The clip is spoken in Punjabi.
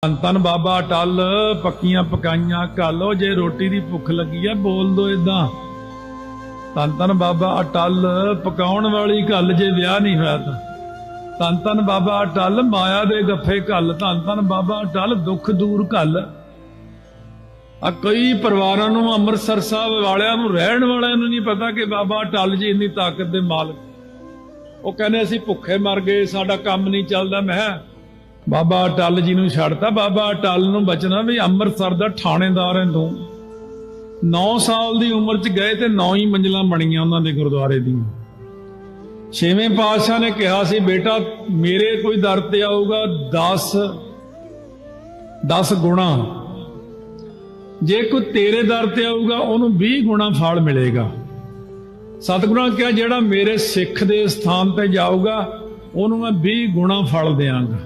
ਧੰਨ ਧੰਨ ਬਾਬਾ ਅਟਲ ਪੱਕੀਆਂ ਪਕਾਈਆਂ ਘਾਲੋ ਜੇ ਰੋਟੀ ਦੀ ਭੁੱਖ ਲੱਗੀ ਐ ਬੋਲ ਦੋ ਇਦਾਂ। ਧੰਨ ਧੰਨ ਬਾਬਾ ਅਟਲ ਪਕਾਉਣ ਵਾਲੀ ਘੱਲ ਜੇ ਵਿਆਹ ਨਹੀਂ ਹੋਇਆ ਤਾਂ। ਧੰਨ ਧੰਨ ਬਾਬਾ ਅਟਲ ਮਾਇਆ ਦੇ ਗੱਫੇ ਘੱਲ। ਧੰਨ ਧੰਨ ਬਾਬਾ ਅਟਲ ਦੁੱਖ ਦੂਰ ਘੱਲ। ਆ ਕਈ ਪਰਿਵਾਰਾਂ ਨੂੰ ਅੰਮ੍ਰਿਤਸਰ ਸਾਹਿਬ ਵਾਲਿਆਂ ਨੂੰ ਰਹਿਣ ਵਾਲਿਆਂ ਨੂੰ ਨਹੀਂ ਪਤਾ ਕਿ ਬਾਬਾ ਅਟਲ ਜੀ ਇੰਨੀ ਤਾਕਤ ਦੇ ਮਾਲਕ। ਉਹ ਕਹਿੰਦੇ ਅਸੀਂ ਭੁੱਖੇ ਮਰ ਗਏ, ਸਾਡਾ ਕੰਮ ਨਹੀਂ ਚੱਲਦਾ। ਮੈਂ ਬਾਬਾ ਅਟਲ ਜੀ ਨੂੰ ਛੱਡਤਾ। ਬਾਬਾ ਅਟਲ ਨੂੰ ਬਚਣਾ ਵੀ ਅੰਮ੍ਰਿਤਸਰ ਦਾ ਥਾਣੇਦਾਰ ਹੈ ਤੂੰ। 9 ਸਾਲ ਦੀ ਉਮਰ 'ਚ ਗਏ ਤੇ 9 ਹੀ ਮੰਜ਼ਿਲਾਂ ਬਣੀਆਂ ਉਹਨਾਂ ਦੇ ਗੁਰਦੁਆਰੇ ਦੀਆਂ। 6ਵੇਂ ਪਾਤਸ਼ਾਹ ਨੇ ਕਿਹਾ ਸੀ ਬੇਟਾ ਮੇਰੇ ਕੋਈ ਦਰ ਤੇ ਆਊਗਾ 10 ਗੁਣਾ, ਜੇ ਕੋਈ ਤੇਰੇ ਦਰ ਤੇ ਆਊਗਾ ਉਹਨੂੰ 20 ਗੁਣਾ ਫਲ ਮਿਲੇਗਾ। ਸਤਿਗੁਰਾਂ ਕਿਹਾ ਜਿਹੜਾ ਮੇਰੇ ਸਿੱਖ ਦੇ ਸਥਾਨ ਤੇ ਜਾਊਗਾ ਉਹਨੂੰ ਮੈਂ 20 ਗੁਣਾ ਫਲ ਦਿਆਂਗਾ।